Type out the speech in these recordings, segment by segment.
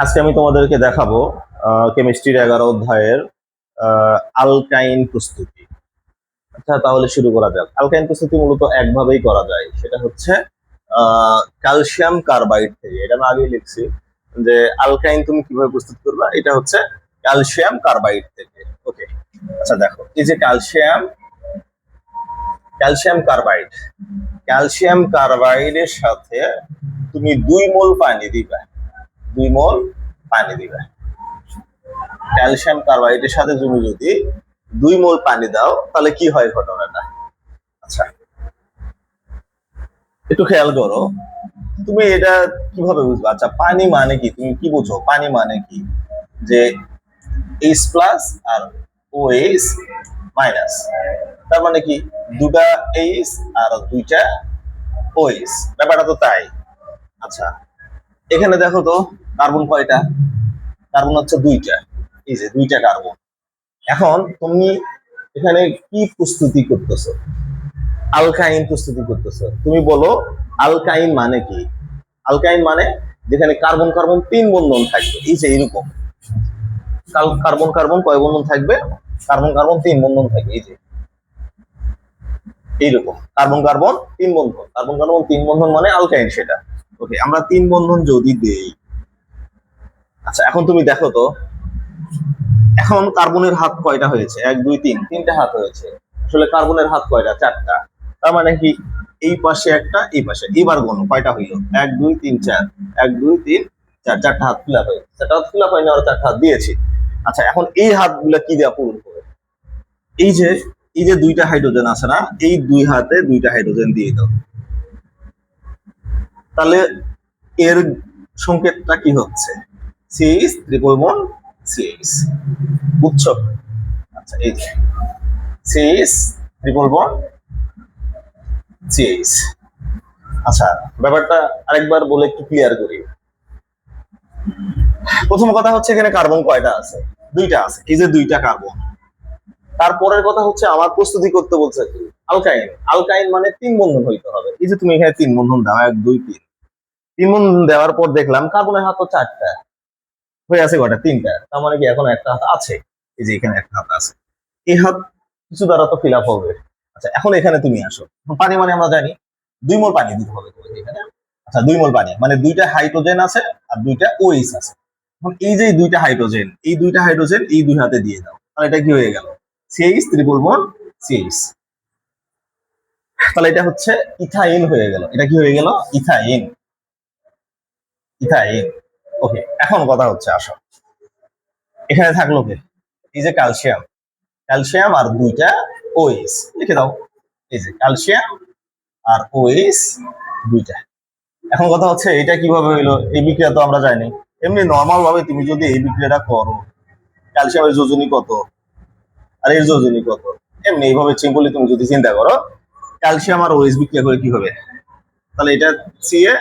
আজকে আমি তোমাদেরকে দেখাবো কেমিস্ট্রির 11 অধ্যায়ের আলকাইন প্রস্তুতি। আচ্ছা, তাহলে শুরু করা যাক। আলকাইন প্রস্তুতি মূলত একভাবেই করা যায়, সেটা হচ্ছে ক্যালসিয়াম কার্বাইড থেকে। এটা আমি আগেই লিখছি যে আলকাইন তুমি কিভাবে প্রস্তুত করবা, এটা হচ্ছে ক্যালসিয়াম কার্বাইড থেকে। ওকে, আচ্ছা দেখো, এই যে ক্যালসিয়াম কার্বাইড, ক্যালসিয়াম কার্বাইডের সাথে তুমি 2 মোল পানি দিবা। 2 মোল পানি দিবা। ক্যালসিয়াম কার্বাইডের সাথে তুমি যদি 2 মোল পানি দাও, তাহলে কি হয় ঘটনাটা? আচ্ছা, একটু খেয়াল করো। তুমি এটা কিভাবে বুঝবে? আচ্ছা, পানি মানে কি? তুমি কি বুঝো পানি মানে কি? যে এইচ প্লাস আর ও এইচ মাইনাস, তার মানে কি? দুটা এইচ আর দুইটা ও এইচ, ব্যাপারটা তো তাই। আচ্ছা, এখানে দেখো তো কার্বন কয়টা? কার্বন হচ্ছে দুইটা। এই যে দুইটা কার্বন। এখন তুমি এখানে কি প্রস্তুতি করতেছো? আলকাইন প্রস্তুতি করতেছো। তুমি বলো আলকাইন মানে কি? আলকাইন মানে যেখানে কার্বন কার্বন 3 বন্ধন থাকবে। এই যে এরকম কার্বন কার্বন কয় বন্ধন থাকবে? কার্বন কার্বন 3 বন্ধন থাকবে। এই যে এইরকম কার্বন কার্বন 3 বন্ধন, কার্বন কার্বন 3 বন্ধন মানে আলকাইন সেটা। ওকে, আমরা 3 বন্ধন যদি দেই, আচ্ছা এখন তুমি দেখো তো, এখন কার্বনের হাত কয়টা হয়েছে? 1 2 3, তিনটা হাত হয়েছে। আসলে কার্বনের হাত কয়টা? 4টা। তার মানে কি? এই পাশে একটা, এই পাশে। এবার গুণ কয়টা হইল? 1 2 3 4, 1 2 3 4, 4টা হাত ফিল আপ হয়েছে। 4টা হাত ফিল আপ হয়নি, আর 4টা হাত দিয়েছি। আচ্ছা, এখন এই হাতগুলা কি দেওয়া পূরণ করে? এই যে দুইটা হাইড্রোজেন আছে না, এই 2 হাতে 2টা হাইড্রোজেন দিয়ে দাও। তাহলে এর সংকেতটা কি হচ্ছে? CH triple bond CH. বুঝছো? আচ্ছা, এই যে সিএইচ ট্রিপল বন্ড সিএইচ। আচ্ছা, ব্যাপারটা আরেকবার বলে একটু ক্লিয়ার করি। প্রথম কথা হচ্ছে এখানে কার্বন কয়টা আছে? 2টা আছে। এই যে 2টা কার্বন। তারপরের কথা হচ্ছে আমার প্রস্তুতি করতে বলছে কি? আলকাইন। আলকাইন মানে 3 বন্ধন হইতে হবে। এই যে তুমি এখানে 3 বন্ধন দাও, 1 2 3। 3 বন্ধন দেওয়ার পর দেখলাম কার্বনের হাত তো 4টা হয়ে আছে। কয়টা? 3টা। তার মানে কি এখন একটা হাত আছে। এই যে এখানে একটা হাত আছে। এই হাত কিছু দ্বারা তো ফিল আপ হবে। আচ্ছা, এখন এখানে তুমি আসো। পানি মানে আমরা জানি 2 মোল পানি দিতে হবে তোমাকে এখানে। আচ্ছা, 2 মোল পানি মানে 2টা হাইড্রোজেন আছে আর 2টা ওএইচ আছে। এখন এই যে 2টা হাইড্রোজেন, এই 2টা হাইড্রোজেন এই 2 হাতে দিয়ে দাও। তাহলে এটা কি হয়ে গেল? CH triple bond CH. তাহলে এটা হচ্ছে ইথাইন হয়ে গেল। এটা কি হয়ে গেল? ইথাইন। ইথাইন। ওকে, এখন কথা হচ্ছে আসো, এখানে থাকলো কে? এই যে ক্যালসিয়াম। ক্যালসিয়াম আর 2টা ওএইচ লিখে দাও। এই যে ক্যালসিয়াম আর ওএইচ 2টা। এখন কথা হচ্ছে এটা কিভাবে হইলো? এই বিক্রিয়া তো আমরা জানি। এমনি নর্মাল ভাবে তুমি যদি এই বিক্রিয়াটা করো, ক্যালসিয়ামের যোজনী কত আর এর যোজনী কত, এমনি এইভাবে সিম্পলি তুমি যদি চিন্তা করো, ক্যালসিয়াম আর ওএইচ বিক্রিয়া করে কি হবে? তাহলে এটা সিএ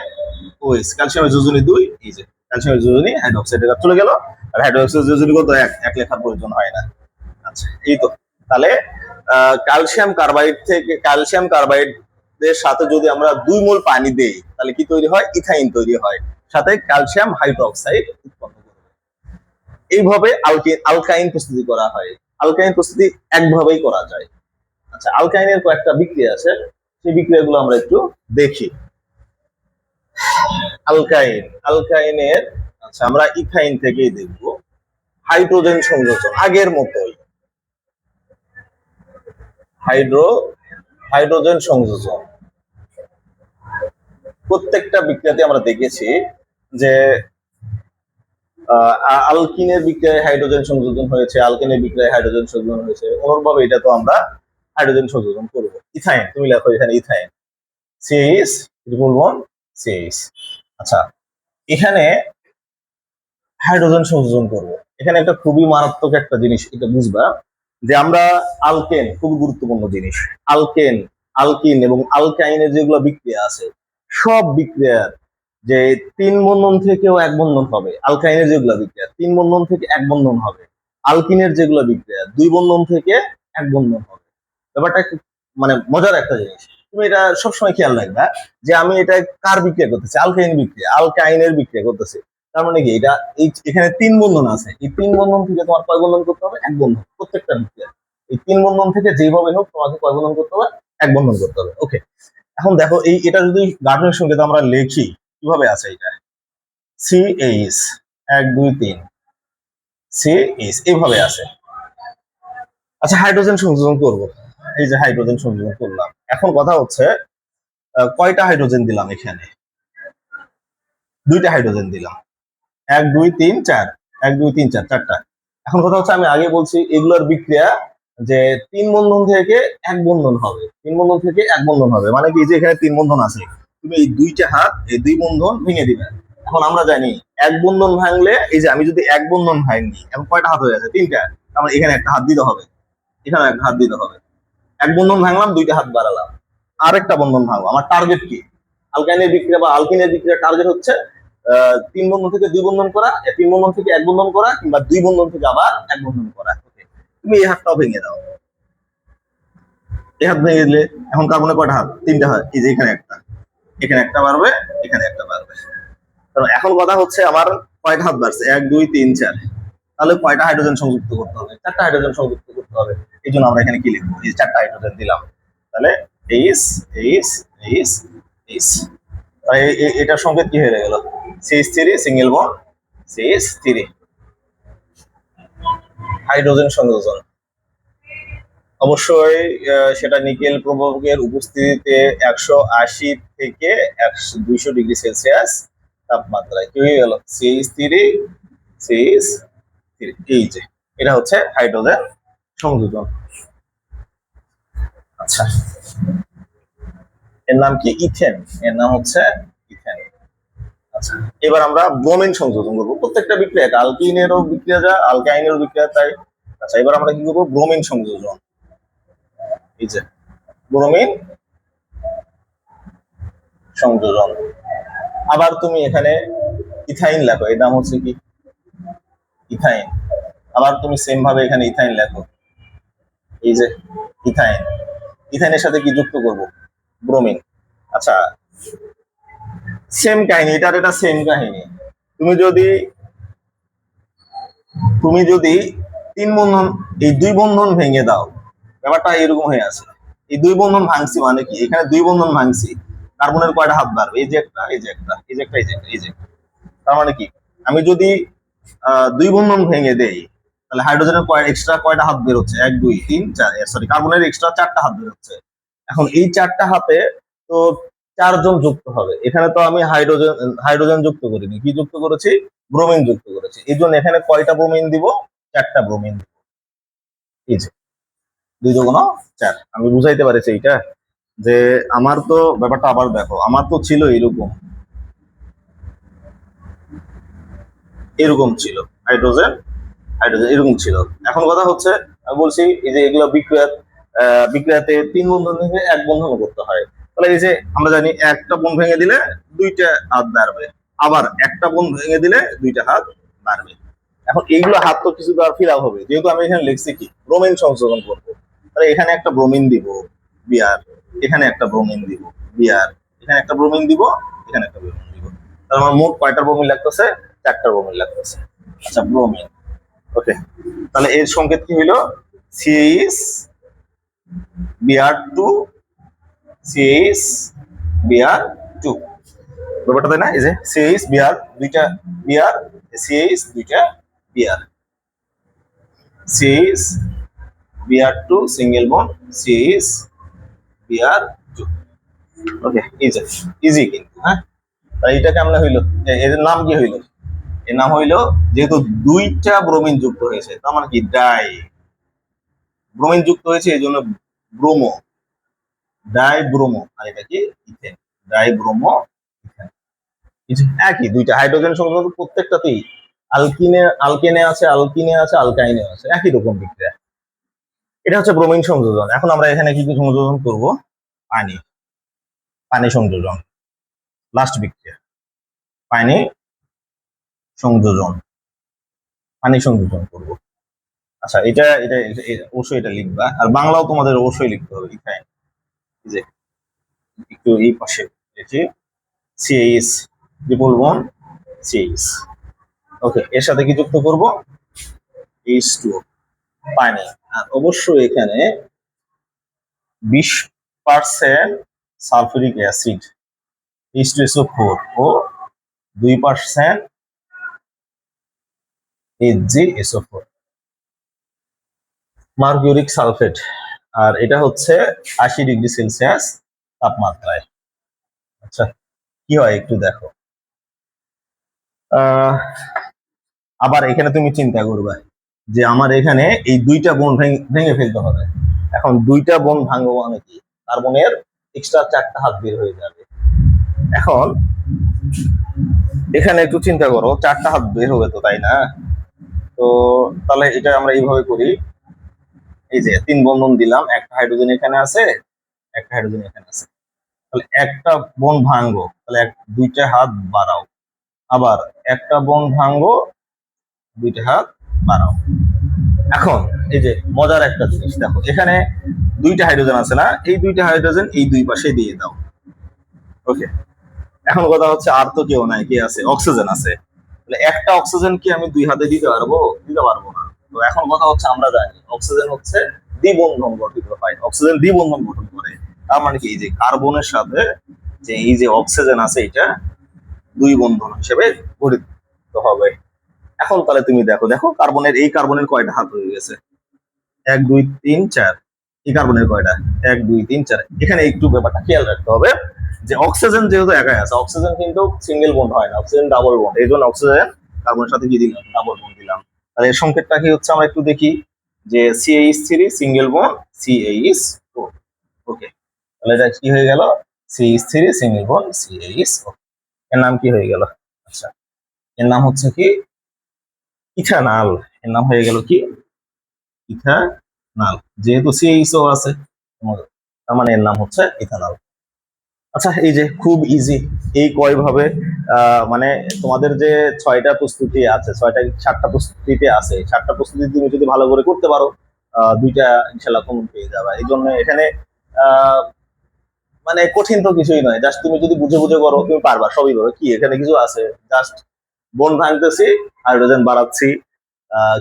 ওএইচ, ক্যালসিয়ামের যোজনী 2, এই যে ক্যালসিয়ামের যোজনী হাইড্রোক্সাইড এটা চলে গেল। আর হাইড্রোক্সাইড যোজনী কত? এক লেখার প্রয়োজন হয় না। আচ্ছা, এই তো। তাহলে ক্যালসিয়াম কার্বাইড থেকে, ক্যালসিয়াম কার্বাইড এর সাথে যদি আমরা 2 মোল পানি দেই, তাহলে কি তৈরি হয়? ইথাইন তৈরি হয়, সাথে ক্যালসিয়াম হাইড্রোক্সাইড উৎপন্ন করে। এইভাবে আলকাইন প্রস্তুতি করা হয়। আলকাইন প্রস্তুতি একভাবেই করা যায়। আচ্ছা, আলকাইনের কয়েকটা বিক্রিয়া আছে, সেই বিক্রিয়াগুলো আমরা একটু দেখি। আলকাইন, আলকাইনের, আচ্ছা আমরা ইথাইন থেকেই দেখব। হাইড্রোজেন সংযোজন আগের মতোই। হাইড্রোজেন সংযোজন প্রত্যেকটা বিক্রিয়াতে আমরা দেখেছি যে আলকিনের বিক্রিয়ায় হাইড্রোজেন সংযোজন হয়েছে, আলকিনের বিক্রিয়ায় হাইড্রোজেন সংযোজন হয়েছে। অনুরূপভাবে এটা তো আমরা হাইড্রোজেন সংযোজন করব। ইথাইন, তুমি লেখো এখানে ethyne, CH triple bond CH. আচ্ছা, এখানে হাইড্রোজেন সংযোজন করব। এখানে একটা খুবই মারাত্মক একটা জিনিস এটা বুঝবা, যে আমরা আলকেন, খুবই গুরুত্বপূর্ণ জিনিস। আলকেন, আলকিন এবং আলকাইনের যেগুলো বিক্রিয়া আছে, সব বিক্রিয়ার যে 3 বন্ধন থেকেও 1 বন্ধন হবে। আলকাইনের যেগুলো বিক্রিয়া 3 বন্ধন থেকে 1 বন্ধন হবে। আলকিনের যেগুলো বিক্রিয়া 2 বন্ধন থেকে 1 বন্ধন হবে। ব্যাপারটা মানে মজার একটা জিনিস। তুমি এটা সবসময় খেয়াল রাখবা যে আমি এটা কার বিক্রিয়া করতেছি? আলকাইন বিক্রিয়া, আলকাইনের বিক্রিয়া করতেছি। তার মানে কি এটা এখানে 3 বন্ধন আছে, এই 3 বন্ধন থেকে তোমার কয় বন্ধন করতে হবে? 1 বন্ধন প্রত্যেকটা বিক্রিয়া। এই 3 বন্ধন থেকে যেভাবে হোক তোমাকে কয় বন্ধন করতে হবে? 1 বন্ধন করতে হবে। ওকে, এখন দেখো এটা যদি গাঠনিক সংকেত আমরা লিখি কিভাবে আছে এটা, CH 1 2 3 CH এইভাবে আছে। আচ্ছা, হাইড্রোজেন সংযোজন করব। এই যে হাইড্রোজেন সংযোজন করলাম। এখন কথা হচ্ছে কয়টা হাইড্রোজেন দিলাম এখানে? 2টা হাইড্রোজেন দিলাম। 1 2 3 4, 1 2 3 4, 4টা। এখন কথা হচ্ছে আমি আগে বলছি এগুলোর বিক্রিয়া যে 3 বন্ধন থেকে 1 বন্ধন হবে, 3 বন্ধন থেকে 1 বন্ধন হবে, মানে কি যে এখানে 3 বন্ধন আছে, তুমি এই 2টা হাত এই 2 বন্ধন ভেঙে দিবে। এখন আমরা জানি 1 বন্ধন ভাঙলে, এই যে আমি যদি 1 বন্ধন ভাঙি এখন কয়টা হাত হয়ে যাচ্ছে? 3টা। আমার এখানে একটা হাত দিতে হবে, এখানে একটা হাত দিতে হবে। 1 বন্ধন ভাঙলাম, 2টা হাত বাড়ালাম, আরেকটা বন্ধন ভাঙবো। আমার টার্গেট কি? আলকাইনের বিক্রিয়া বা আলকিনের বিক্রিয়ার টার্গেট হচ্ছে 3 বন্ধন থেকে 2 বন্ধন করা, 3 বন্ধন থেকে 1 বন্ধন করা, কিংবা 2 বন্ধন থেকে আবার 1 বন্ধন করা। তুমি এই হাতটাও ভেঙে দাও, এই হাত ভেঙে দিলে এখন কার্বনে কয়টা হাত? 3টা হয়। এই যে এখানে একটা, এখানে একটা বাড়বে, এখানে একটা বাড়বে। এখন কথা হচ্ছে আমার কয়টা হাত বাড়ছে? 1 2 3 4। তাহলে কয়টা হাইড্রোজেন সংযুক্ত করতে হবে? 4টা হাইড্রোজেন সংযুক্ত করতে হবে। এই জন্য আমরা এখানে কি লিখবো? এই 4টা হাইড্রোজেন দিলাম। তাহলে এইচ এইচ এইচ এইচ, এটার সংকেত কি হয়ে গেল? CH3 single bond CH3। Hydrogen সংযোজন অবশ্যই সেটা নিকেল প্রবাহকের উপস্থিতিতে 180 থেকে 200 ডিগ্রি সেলসিয়াস তাপমাত্রায় কি হয়ে গেল? CH3 CH3। এই যে এটা হচ্ছে হাইড্রোজেন সংযোজন। আচ্ছা, এর নাম কি? ইথেন। এর নাম হচ্ছে ইথেন। আচ্ছা, এবার আমরা ব্রোমিন সংযোজন করবো। প্রত্যেকটা বিক্রিয়া, আলকিনেরও বিক্রিয়া যা আলকাইনেরও বিক্রিয়া তাই। আচ্ছা, এবার আমরা কি করবো? ব্রোমিন সংযোজন। এই যে ব্রোমিন সংযোজন। আবার তুমি এখানে ইথাইন লেখো, এর নাম হচ্ছে কি? ইথাইন। আবার তুমি সেম ভাবে এখানে ইথাইন লেখো, এই যে ইথাইন। ইথাইনের সাথে কি যুক্ত করব? ব্রোমিন। আচ্ছা, সেম কাহিনী, এটা সেম কাহিনী। তুমি যদি তুমি যদি 3 বন্ধন, এই 2 বন্ধন ভেঙে দাও, ব্যাপারটা এরকম হয়ে আছে। এই 2 বন্ধন ভাঙছি মানে কি? এখানে 2 বন্ধন ভাঙছি, কার্বনের কয়টা হাত বাড়বে? এই যে একটা, এই যে একটা, এই যে একটা, এই যে একটা, এই যে। তার মানে কি? আমি যদি 2 বন্ধন ভেঙে দেই, তাহলে হাইড্রোজেনের এক্সট্রা কয়টা হাত বের হচ্ছে? 1 2 3 4, সরি কার্বনের এক্সট্রা 4টা হাত বের হচ্ছে। এখন এই 4টা হাতে তো 4জন যুক্ত হবে। এখানে তো আমি হাইড্রোজেন যুক্ত করিনি, কি যুক্ত করেছি? ব্রোমিন যুক্ত করেছি। এই জন্য এখানে কয়টা ব্রোমিন দিব? 4টা ব্রোমিন দিব। এই যে 2 2 4। আমি বুঝাইতে পারছি এইটা, যে আমার তো ব্যাপারটা আবার দেখো, আমার তো ছিল এরকম, এরকম ছিল হাইড্রোজেন, হাইড্রোজেন এরকম ছিল। এখন কথা হচ্ছে আমি বলছি এই যে এগুলো বিক্রিয়াতে 3 বন্ধন থেকে 1 বন্ধন করতে হয়। তাহলে এই যে আমরা জানি একটা বন্ধন ভেঙে দিলে 2টা হাত বাড়বে, আবার একটা বন্ধন ভেঙে দিলে 2টা হাত বাড়বে। এখন এইগুলো হাত তো কিছু আর ফিল হবে, যেহেতু আমি এখানে লিখছি কি ব্রোমিন সংশোধন করবো, তাহলে এখানে একটা ব্রোমিন দিব বিআর, এখানে একটা ব্রোমিন দিব বিআর, এখানে একটা ব্রোমিন দিব, এখানে একটা ব্রোমিন দিব। তাহলে আমার মোট কয়টা ব্রোমিন লাগতেছে? 4টা ব্রোমিন লাগতেছে। আচ্ছা, ব্রোমিন। ওকে, তাহলে এর সংকেত কি হইলো? CH BR two, CH BR two. ব্যাপারটা তাই না? এই যে সিএইচ বিআর, 2টা বিআর, সিএইচ 2টা BR, CH BR two single bond CH BR two. Okay, easy easy কিন্তু, হ্যাঁ। তাই এটা কেমন হইলো? এর নাম কি হইলো? এর নাম হইলো, যেহেতু 2টা ব্রোমিন যুক্ত হয়েছে, তার মানে কি ডাই ব্রোমিন যুক্ত হয়েছে, এই জন্য ব্রোমো, ডাই ব্রোমো। আর এটা কি? Ethane, di bromo ethane. একই 2টা হাইড্রোজেন সংযোজন, প্রত্যেকটাতেই আলকেনে আছে, আলকিনে আছে, আলকাইনে আছে, একই রকম বিক্রিয়া। এটা হচ্ছে ব্রোমিন সংযোজন। এখন আমরা এখানে কি কি সংযোজন করব? পানি, পানি সংযোজন, লাস্ট বিক্রিয়া পানি সংযোজন, পানি সংযোজন করব। আচ্ছা, এটা এটা অবশ্যই এটা লিখবা, আর বাংলাও তোমাদের অবশ্যই লিখতে হবে। ইথাইন, যে একটু এই পাশে লিখি, সিএইচ ট্রিপল বন্ড সিএইচ, ওকে, এর সাথে কি যুক্ত করব? H2O, পানি। আর অবশ্যই এখানে 20% সালফিউরিক অ্যাসিড H2SO4 ও 2% HgSO4, মার্কিউরিক সালফেট। আর এটা হচ্ছে 80°C তাপমাত্রায়। আচ্ছা, কি হয় একটু দেখো। আবার এখানে তুমি চিন্তা করবে যে আমার এখানে এই দুইটা বন্ড ভেঙে ফেলতে হবে। এখন দুইটা বন্ড ভাঙবো মানে কি, কার্বনের এক্সট্রা 4টা হাত বের হয়ে যাবে। এখন এখানে একটু চিন্তা করো, 4টা হাত বের হবে তো, তাই না? তো তাহলে এটা আমরা এইভাবে করি, এই যে 3 বন্ধন দিলাম, একটা হাইড্রোজেন এখানে আছে, একটা হাইড্রোজেন এখানে আছে। তাহলে একটা বন্ড ভাঙবো, তাহলে দুইটা হাত বাড়াও। আবার একটা বন্ড ভাঙবো, দুইটা হাত বাড়াও। এখন এই যে মজার একটা জিনিস দেখো, এখানে দুইটা হাইড্রোজেন আছে না, এই দুইটা হাইড্রোজেন এই দুই পাশে দিয়ে দাও। ওকে, এখন কথা হচ্ছে আর তো কেউ নাই, কে আছে? অক্সিজেন আছে। তাহলে একটা অক্সিজেন কি আমি দুই হাতে দিতে পারবো? দিতে পারবো না। তো এখন কথা হচ্ছে আমরা জানি অক্সিজেন হচ্ছে দ্বিবন্ধন গঠিত হয়, অক্সিজেন দ্বিবন্ধন গঠন করে। তার মানে কি, এই যে কার্বনের সাথে যে এই যে অক্সিজেন আছে, এটা দুই বন্ধন হিসেবে গঠিত হবে। এখন তাহলে তুমি দেখো, দেখো কার্বনের, এই কার্বনের কয়টা হাত হয়ে গেছে? 1 2 3 4। এই কার্বনের কয়টা? 1 2 3 4। এখানে একটু ব্যাপারটা খেয়াল রাখতে হবে যে অক্সিজেন যেহেতু একাই আছে, অক্সিজেন কিন্তু সিঙ্গেল বন্ড হয় না, অক্সিজেন ডাবল বন্ড। এই জন্য অক্সিজেন কার্বনের সাথে কি দিলাম? ডাবল বন্ড দিলাম। তাহলে এর সংকেতটা কি হচ্ছে আমরা একটু দেখি, যে CH3 সিঙ্গেল বন্ড CH4। ওকে, তাহলে এটা কি হয়ে গেল? CH3 single bond CH4। এর নাম কি হয়ে গেল? আচ্ছা, এর নাম হচ্ছে কি ইথানল। এর নাম হয়ে গেল কি ইথানল, যেহেতু CHO আছে, তার মানে এর নাম হচ্ছে ইথানল। আচ্ছা, এই যে খুব ইজি, এই কয় ভাবে মানে তোমাদের যে 6টা প্রস্তুতি আছে, 7টা প্রস্তুতিতে আছে, 7টা প্রস্তুতি তুমি যদি ভালো করে করতে পারো, দুইটা ইনশাল্লাহ কমন পেয়ে যাবে। এই জন্য এখানে আহ মানে কঠিন তো কিছুই নয়, জাস্ট তুমি যদি বুঝে বুঝে করো তুমি পারবা, সবই করো। কি এখানে কিছু আছে? জাস্ট বন্ড ভাঙতেছি, হাইড্রোজেন বাড়াচ্ছি,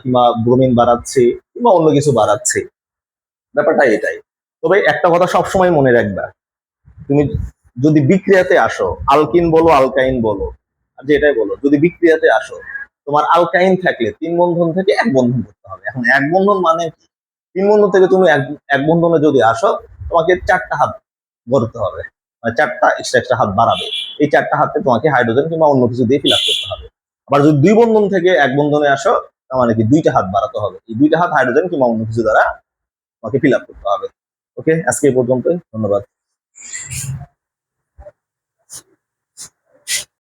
কিংবা ব্রোমিন বাড়াচ্ছি, কিংবা অন্য কিছু বাড়াচ্ছি, ব্যাপারটা এটাই। তবে একটা কথা সবসময় মনে রাখবা, তুমি যদি বিক্রিয়াতে আসো, আলকিন বলো আলকাইন বলো, আর যেটাই বলো, যদি বিক্রিয়াতে আসো, তোমার আলকাইন থাকলে 3 বন্ধন থেকে 1 বন্ধন করতে হবে। এখন 1 বন্ধন মানে কি? 3 বন্ধন থেকে তুমি এক বন্ধনে যদি আসো, তোমাকে 4টা হাত গড়তে হবে, মানে 4টা এক্সট্রা হাত বাড়াবে। এই 4টা হাতে তোমাকে হাইড্রোজেন কিংবা অন্য কিছু দিয়ে ফিল আপ করতে হবে। আবার যদি 2 বন্ধন থেকে 1 বন্ধনে আসো, তার মানে কি 2টা হাত বাড়াতে হবে, এই 2টা হাত হাইড্রোজেন কিংবা অন্য কিছু দ্বারা তোমাকে ফিল আপ করতে হবে। ওকে, আজকে এই পর্যন্তই, ধন্যবাদ।